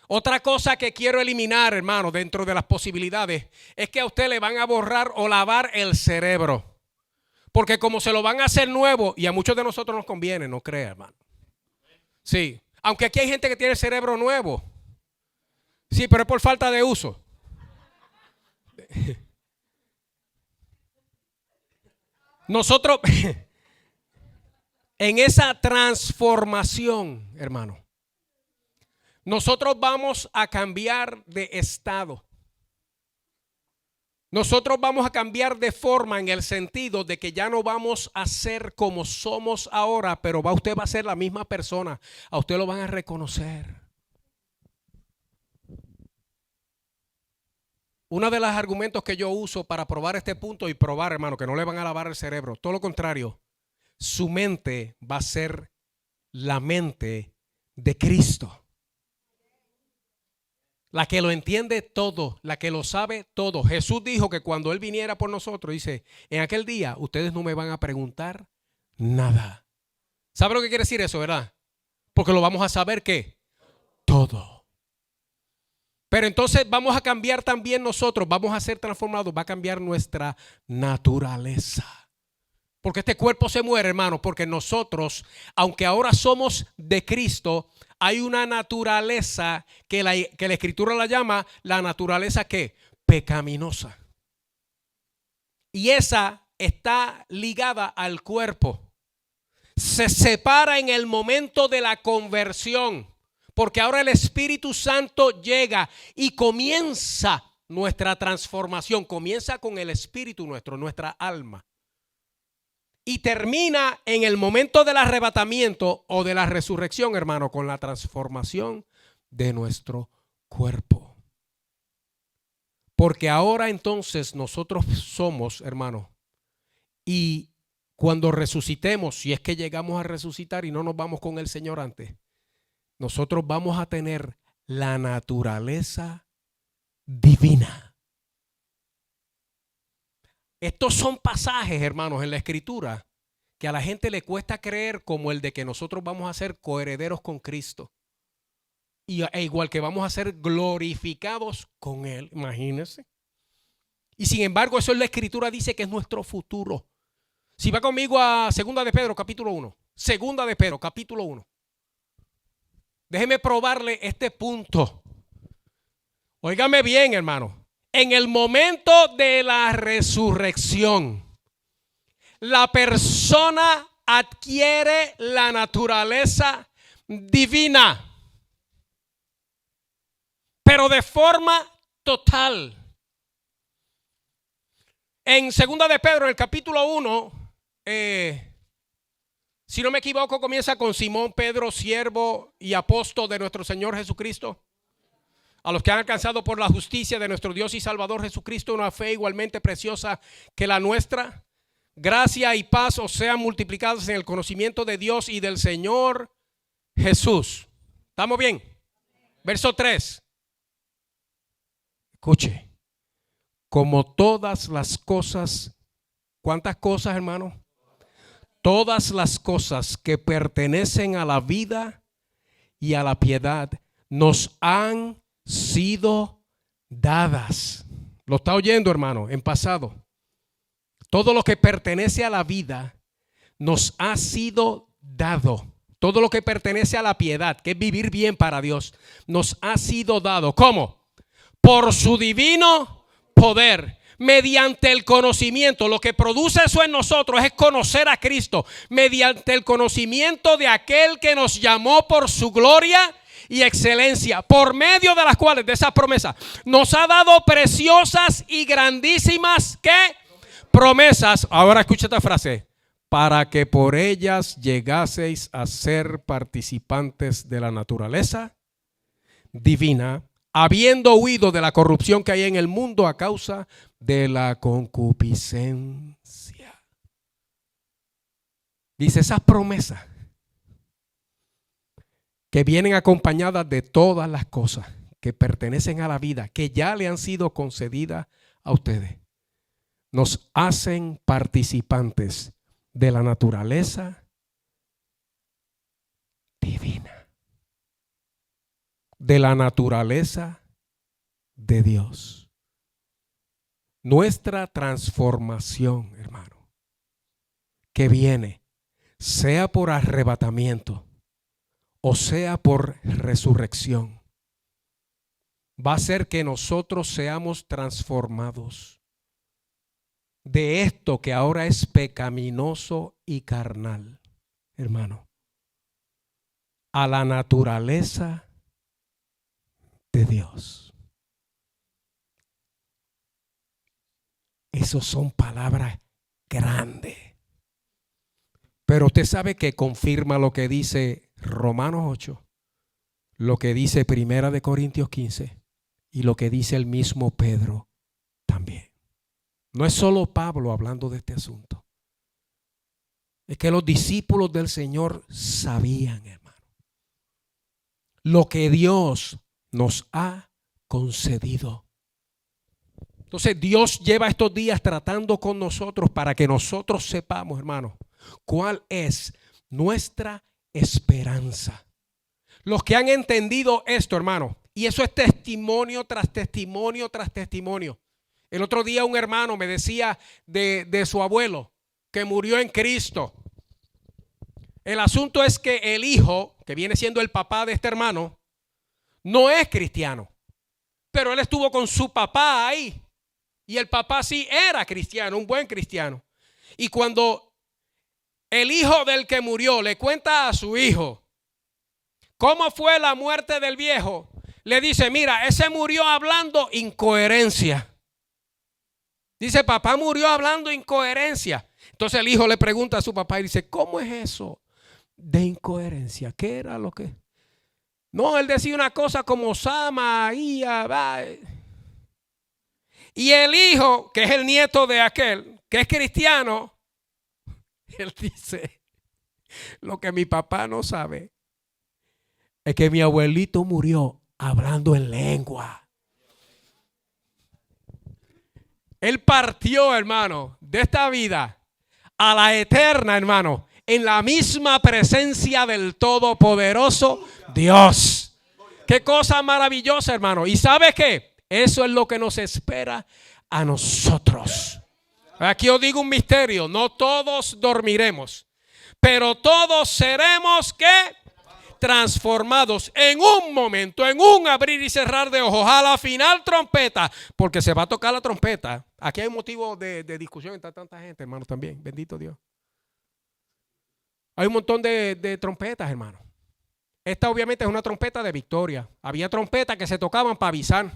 Otra cosa que quiero eliminar, hermano, dentro de las posibilidades, es que a usted le van a borrar o lavar el cerebro. Porque como se lo van a hacer nuevo, y a muchos de nosotros nos conviene, no crea, hermano. Sí, aunque aquí hay gente que tiene el cerebro nuevo. Sí, pero es por falta de uso. Nosotros... En esa transformación, hermano, nosotros vamos a cambiar de estado. Nosotros vamos a cambiar de forma en el sentido de que ya no vamos a ser como somos ahora, pero usted va a ser la misma persona. A usted lo van a reconocer. Uno de los argumentos que yo uso para probar este punto y probar, hermano, que no le van a lavar el cerebro, todo lo contrario. Su mente va a ser la mente de Cristo. La que lo entiende todo, la que lo sabe todo. Jesús dijo que cuando Él viniera por nosotros, dice, en aquel día ustedes no me van a preguntar nada. ¿Sabe lo que quiere decir eso, verdad? Porque lo vamos a saber ¿qué? Todo. Pero entonces vamos a cambiar también nosotros, vamos a ser transformados, va a cambiar nuestra naturaleza. Porque este cuerpo se muere, hermano, porque nosotros, aunque ahora somos de Cristo, hay una naturaleza que la Escritura la llama la naturaleza ¿qué? Pecaminosa. Y esa está ligada al cuerpo. Se separa en el momento de la conversión, porque ahora el Espíritu Santo llega y comienza nuestra transformación, comienza con el Espíritu nuestra alma. Y termina en el momento del arrebatamiento o de la resurrección, hermano, con la transformación de nuestro cuerpo. Porque ahora entonces nosotros somos, hermano, y cuando resucitemos, si es que llegamos a resucitar y no nos vamos con el Señor antes, nosotros vamos a tener la naturaleza divina. Estos son pasajes, hermanos, en la Escritura que a la gente le cuesta creer, como el de que nosotros vamos a ser coherederos con Cristo. E igual que vamos a ser glorificados con Él, imagínense. Y sin embargo, eso en la Escritura dice que es nuestro futuro. Si va conmigo a 2 de Pedro, capítulo 1. 2 de Pedro, capítulo 1. Déjeme probarle este punto. Óigame bien, hermano. En el momento de la resurrección, la persona adquiere la naturaleza divina. pero de forma total. En 2 de Pedro, en el capítulo 1, si no me equivoco, comienza con Simón Pedro, siervo y apóstol de nuestro Señor Jesucristo. A los que han alcanzado por la justicia de nuestro Dios y Salvador Jesucristo una fe igualmente preciosa que la nuestra. Gracia y paz os sean multiplicadas en el conocimiento de Dios y del Señor Jesús. ¿Estamos bien? Verso 3. Escuche. Como todas las cosas, ¿cuántas cosas, hermano? Todas las cosas que pertenecen a la vida y a la piedad nos han sido dadas. ¿Lo está oyendo, hermano? En pasado. Todo lo que pertenece a la vida nos ha sido dado. Todo lo que pertenece a la piedad, que es vivir bien para Dios, nos ha sido dado. ¿Cómo? Por su divino poder, mediante el conocimiento. Lo que produce eso en nosotros es conocer a Cristo, mediante el conocimiento de aquel que nos llamó por su gloria y excelencia, por medio de las cuales, de esa promesa, nos ha dado preciosas y grandísimas, ¿qué? Promesas. Ahora escucha esta frase: para que por ellas llegaseis a ser participantes de la naturaleza divina, habiendo huido de la corrupción que hay en el mundo a causa de la concupiscencia. Dice, esas promesas que vienen acompañadas de todas las cosas que pertenecen a la vida, que ya le han sido concedidas a ustedes, nos hacen participantes de la naturaleza divina, de la naturaleza de Dios. Nuestra transformación, hermano, que viene, sea por arrebatamiento o sea por resurrección, va a hacer que nosotros seamos transformados de esto que ahora es pecaminoso y carnal, hermano, a la naturaleza de Dios. Esas son palabras grandes. Pero usted sabe que confirma lo que dice Romanos 8, lo que dice Primera de Corintios 15 y lo que dice el mismo Pedro también. No es solo Pablo hablando de este asunto. Es que los discípulos del Señor sabían, hermano, lo que Dios nos ha concedido. Entonces Dios lleva estos días tratando con nosotros para que nosotros sepamos, hermano, cuál es nuestra esperanza. Los que han entendido esto, hermano, y eso es testimonio tras testimonio tras testimonio. El otro día un hermano me decía de su abuelo que murió en Cristo. El asunto es que el hijo, que viene siendo el papá de este hermano, no es cristiano, pero él estuvo con su papá ahí. Y el papá sí era cristiano, un buen cristiano. Y cuando el hijo del que murió le cuenta a su hijo cómo fue la muerte del viejo, le dice, mira, ese murió hablando incoherencia. Dice, papá murió hablando incoherencia. Entonces el hijo le pregunta a su papá y dice, ¿cómo es eso de incoherencia? ¿Qué era lo que? No, él decía una cosa como Sama, Ia, va. Y el hijo, que es el nieto de aquel, que es cristiano, él dice, lo que mi papá no sabe es que mi abuelito murió hablando en lengua. Él partió, hermano, de esta vida a la eterna, hermano, en la misma presencia del Todopoderoso Dios. Qué cosa maravillosa, hermano. ¿Y sabe qué? Eso es lo que nos espera a nosotros. Aquí os digo un misterio. No todos dormiremos, pero todos seremos, ¿qué? Transformados en un momento, en un abrir y cerrar de ojos, a la final trompeta, porque se va a tocar la trompeta. Aquí hay un motivo de discusión entre tanta gente, hermanos, también. Bendito Dios. Hay un montón de trompetas, hermano. Esta obviamente es una trompeta de victoria. Había trompetas que se tocaban para avisar.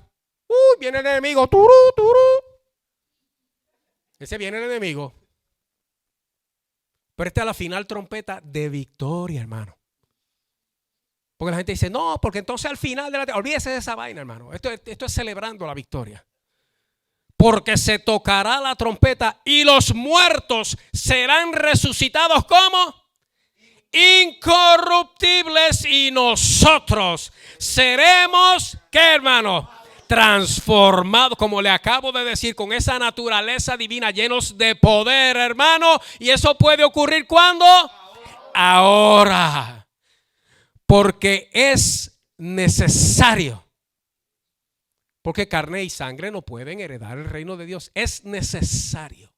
Viene el enemigo. Turú, turú. Ese viene el enemigo. Pero esta es la final trompeta de victoria, hermano. Porque la gente dice, no, porque entonces al final de olvídese de esa vaina, hermano. Esto es celebrando la victoria. Porque se tocará la trompeta y los muertos serán resucitados como incorruptibles y nosotros seremos, ¿qué, hermano? Transformados, como le acabo de decir, con esa naturaleza divina, llenos de poder, hermano. Y eso puede ocurrir ¿cuándo? Ahora. Porque es necesario. Porque carne y sangre no pueden heredar el reino de Dios. Es necesario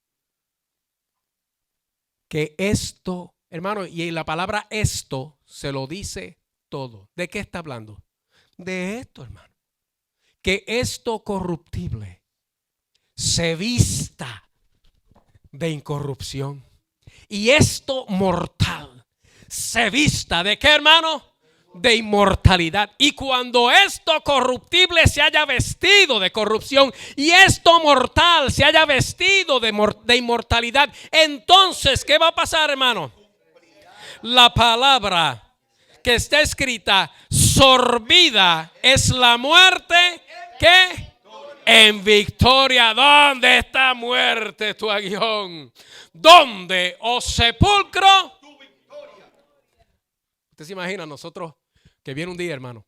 que esto, hermano, y la palabra esto se lo dice todo. ¿De qué está hablando? De esto, hermano. Que esto corruptible se vista de incorrupción. Y esto mortal se vista de ¿qué, hermano? De inmortalidad. Y cuando esto corruptible se haya vestido de corrupción y esto mortal se haya vestido de inmortalidad, entonces ¿qué va a pasar, hermano? La palabra que está escrita, sorbida es la muerte que en victoria. ¿Dónde está muerte tu aguijón? ¿Dónde, oh sepulcro? Usted se imagina nosotros que viene un día, hermano,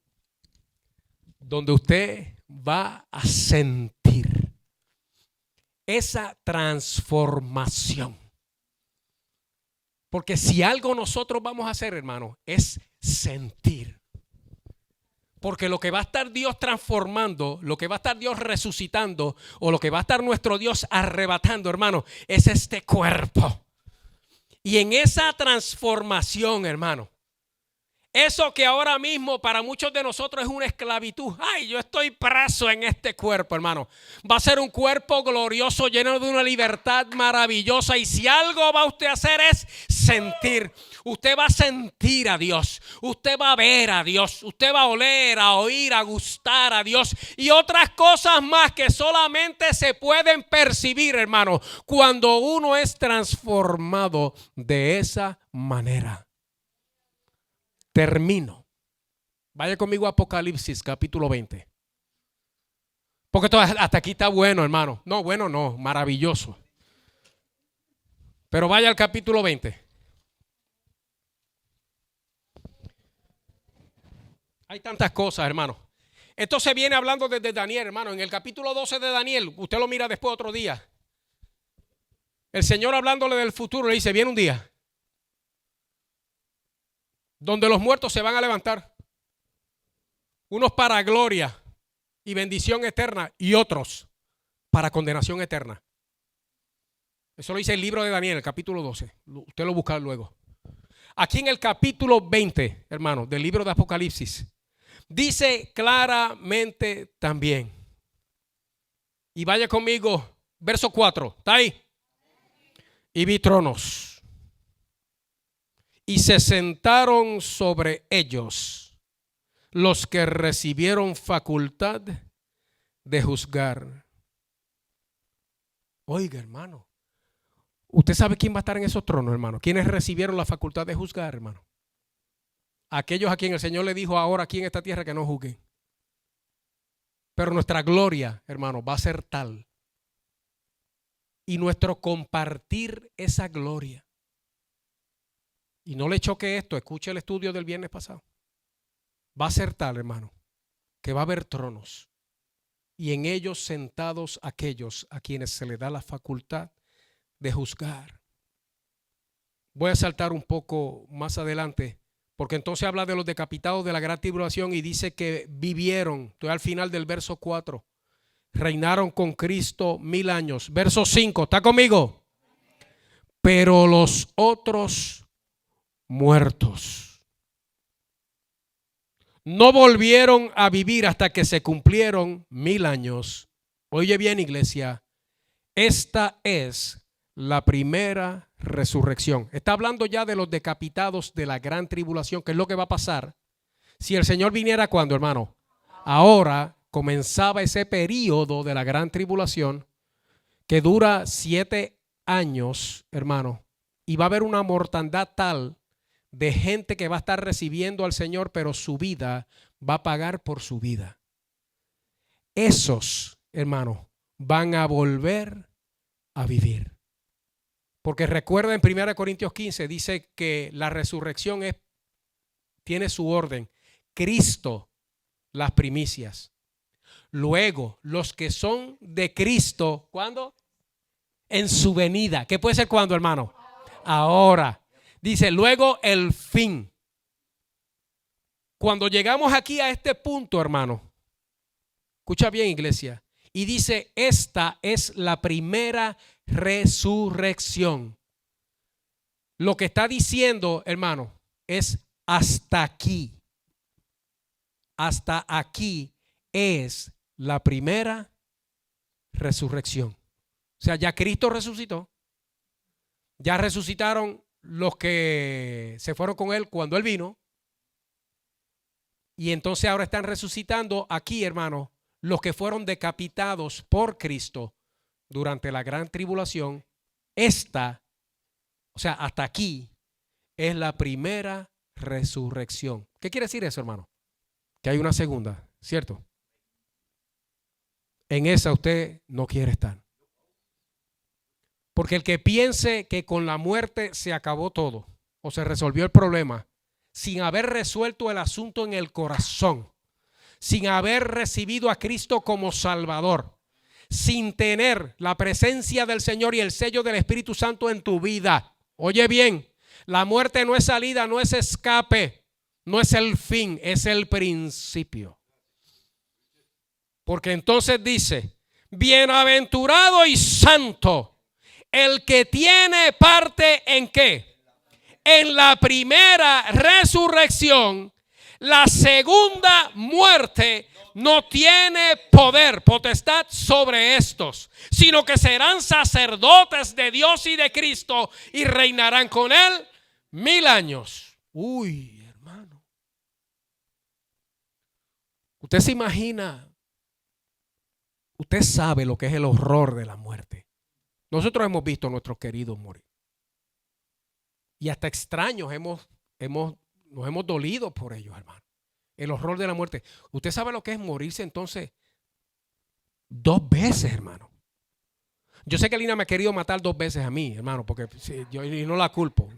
donde usted va a sentir esa transformación. Porque si algo nosotros vamos a hacer, hermano, es sentir. Porque lo que va a estar Dios transformando, lo que va a estar Dios resucitando, o lo que va a estar nuestro Dios arrebatando, hermano, es este cuerpo. Y en esa transformación, hermano, eso que ahora mismo para muchos de nosotros es una esclavitud. Ay, yo estoy preso en este cuerpo, hermano. Va a ser un cuerpo glorioso, lleno de una libertad maravillosa. Y si algo va usted a hacer es sentir. Usted va a sentir a Dios. Usted va a ver a Dios. Usted va a oler, a oír, a gustar a Dios. Y otras cosas más que solamente se pueden percibir, hermano, cuando uno es transformado de esa manera. Termino. Vaya conmigo a Apocalipsis capítulo 20. Porque todo, hasta aquí está bueno, hermano. No, bueno, no, maravilloso. Pero vaya al capítulo 20. Hay tantas cosas, hermano. Esto se viene hablando desde Daniel, hermano. En el capítulo 12 de Daniel, usted lo mira después otro día. El Señor hablándole del futuro le dice, viene un día donde los muertos se van a levantar, unos para gloria y bendición eterna y otros para condenación eterna. Eso lo dice el libro de Daniel, el capítulo 12. Usted lo busca luego. Aquí en el capítulo 20, hermano, del libro de Apocalipsis, dice claramente también. Y vaya conmigo, verso 4, ¿está ahí? Y vi tronos. Y se sentaron sobre ellos los que recibieron facultad de juzgar. Oiga, hermano, ¿usted sabe quién va a estar en esos tronos, hermano? ¿Quiénes recibieron la facultad de juzgar, hermano? Aquellos a quien el Señor le dijo ahora aquí en esta tierra que no juzguen. Pero nuestra gloria, hermano, va a ser tal. Y nuestro compartir esa gloria. Y no le choque esto, escuche el estudio del viernes pasado. Va a ser tal, hermano, que va a haber tronos. Y en ellos sentados aquellos a quienes se les da la facultad de juzgar. Voy a saltar un poco más adelante, porque entonces habla de los decapitados de la gran tribulación y dice que vivieron, estoy al final del verso 4, reinaron con Cristo 1000 años. Verso 5, ¿está conmigo? Pero los otros muertos no volvieron a vivir hasta que se cumplieron 1000 años. Oye bien, iglesia, esta es la primera resurrección. Está hablando ya de los decapitados de la gran tribulación, que es lo que va a pasar Si el Señor viniera, ¿cuándo, hermano? Ahora comenzaba ese periodo de la gran tribulación que dura 7 años, hermano. Y va a haber una mortandad tal de gente que va a estar recibiendo al Señor, pero su vida va a pagar por su vida. Esos, hermano, van a volver a vivir. Porque recuerda en 1 Corintios 15, dice que la resurrección tiene su orden. Cristo, las primicias. Luego, los que son de Cristo, ¿cuándo? En su venida. ¿Qué puede ser cuándo, hermano? Ahora. Dice, luego el fin. Cuando llegamos aquí a este punto, hermano, escucha bien, iglesia, y dice, esta es la primera resurrección. Lo que está diciendo, hermano, es hasta aquí. Hasta aquí es la primera resurrección. O sea, ya Cristo resucitó. Ya resucitaron los que se fueron con Él cuando Él vino. Y entonces ahora están resucitando aquí, hermano, los que fueron decapitados por Cristo durante la gran tribulación. O sea, hasta aquí es la primera resurrección. ¿Qué quiere decir eso, hermano? Que hay una segunda, ¿cierto? En esa usted no quiere estar. Porque el que piense que con la muerte se acabó todo o se resolvió el problema, sin haber resuelto el asunto en el corazón, sin haber recibido a Cristo como Salvador, sin tener la presencia del Señor y el sello del Espíritu Santo en tu vida. Oye bien, la muerte no es salida, no es escape, no es el fin, es el principio. Porque entonces dice, bienaventurado y santo el que tiene parte ¿en qué? En la primera resurrección. La segunda muerte no tiene poder, potestad sobre estos, sino que serán sacerdotes de Dios y de Cristo y reinarán con Él 1000 años. Uy, hermano. Usted se imagina, usted sabe lo que es el horror de la muerte. Nosotros hemos visto a nuestros queridos morir. Y hasta extraños nos hemos dolido por ellos, hermano. El horror de la muerte. ¿Usted sabe lo que es morirse entonces 2 veces, hermano? Yo sé que Lina me ha querido matar 2 veces a mí, hermano, porque yo y no la culpo,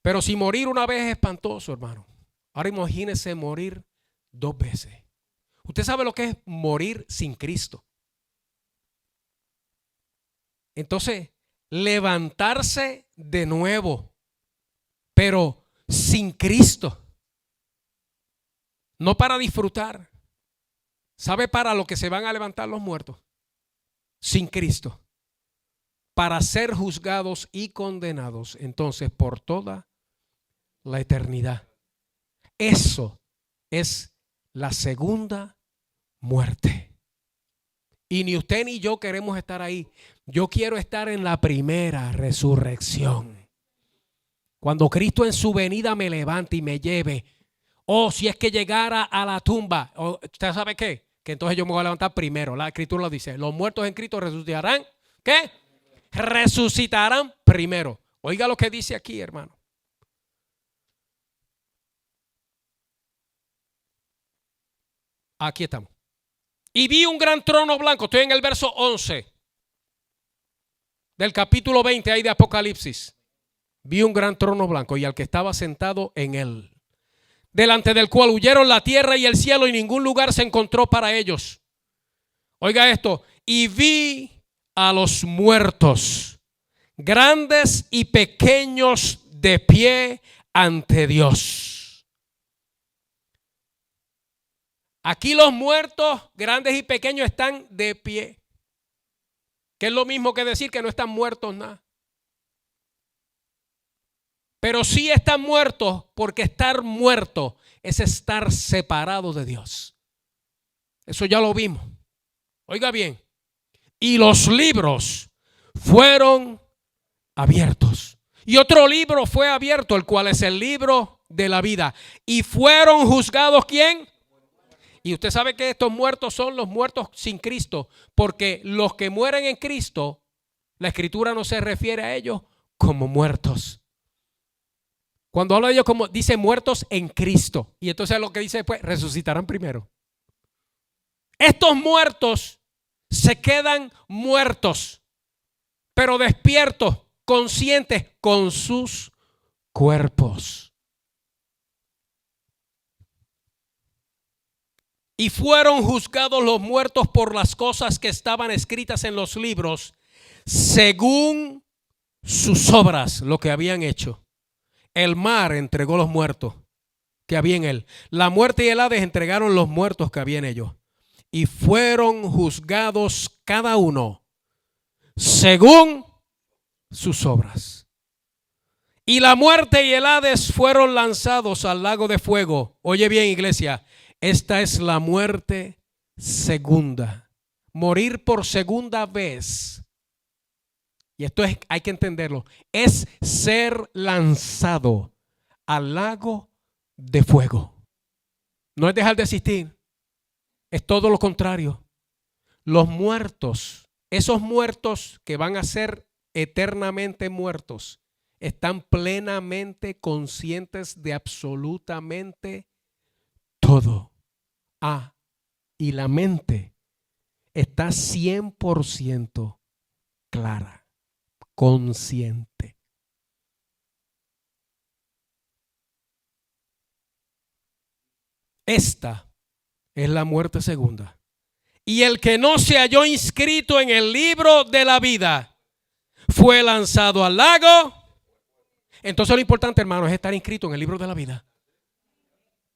Pero si morir una vez es espantoso, hermano. Ahora imagínese morir 2 veces. ¿Usted sabe lo que es morir sin Cristo? Entonces, levantarse de nuevo, pero sin Cristo. No para disfrutar. ¿Sabe para lo que se van a levantar los muertos? Sin Cristo. Para ser juzgados y condenados entonces por toda la eternidad. Eso es la segunda muerte. Y ni usted ni yo queremos estar ahí. Yo quiero estar en la primera resurrección. Cuando Cristo en su venida me levante y me lleve. O si es que llegara a la tumba. ¿Usted sabe qué? Que entonces yo me voy a levantar primero. La Escritura lo dice. Los muertos en Cristo resucitarán. ¿Qué? Resucitarán primero. Oiga lo que dice aquí, hermano. Aquí estamos. Y vi un gran trono blanco. Estoy en el verso 11 del capítulo 20 ahí de Apocalipsis. Vi un gran trono blanco y al que estaba sentado en él, delante del cual huyeron la tierra y el cielo y ningún lugar se encontró para ellos. Oiga esto. Y vi a los muertos, grandes y pequeños, de pie ante Dios. Aquí los muertos, grandes y pequeños, están de pie. Que es lo mismo que decir que no están muertos nada. Pero sí están muertos, porque estar muerto es estar separado de Dios. Eso ya lo vimos. Oiga bien. Y los libros fueron abiertos. Y otro libro fue abierto, el cual es el libro de la vida. Y fueron juzgados, ¿quién? Y usted sabe que estos muertos son los muertos sin Cristo, porque los que mueren en Cristo, la Escritura no se refiere a ellos como muertos. Cuando habla de ellos como dice muertos en Cristo. Y entonces lo que dice después, resucitarán primero. Estos muertos se quedan muertos, pero despiertos, conscientes con sus cuerpos. Y fueron juzgados los muertos por las cosas que estaban escritas en los libros, según sus obras, lo que habían hecho. El mar entregó los muertos que había en él. La muerte y el Hades entregaron los muertos que había en ellos. Y fueron juzgados cada uno según sus obras. Y la muerte y el Hades fueron lanzados al lago de fuego. Oye bien, iglesia, esta es la muerte segunda. Morir por segunda vez. Y esto hay que entenderlo. Es ser lanzado al lago de fuego. No es dejar de existir. Es todo lo contrario. Los muertos, esos muertos que van a ser eternamente muertos, están plenamente conscientes de absolutamente todo. Y la mente está 100% clara, consciente. Esta es la muerte segunda. Y el que no se halló inscrito en el libro de la vida fue lanzado al lago. Entonces lo importante, hermano, es estar inscrito en el libro de la vida.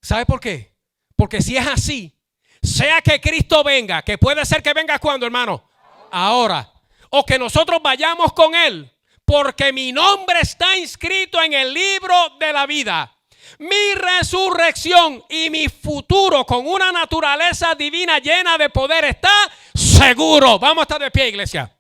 ¿Sabe por qué? Porque si es así, sea que Cristo venga, que puede ser que venga cuando, hermano, ahora, o que nosotros vayamos con Él, porque mi nombre está inscrito en el libro de la vida. Mi resurrección y mi futuro con una naturaleza divina llena de poder está seguro. Vamos a estar de pie, iglesia.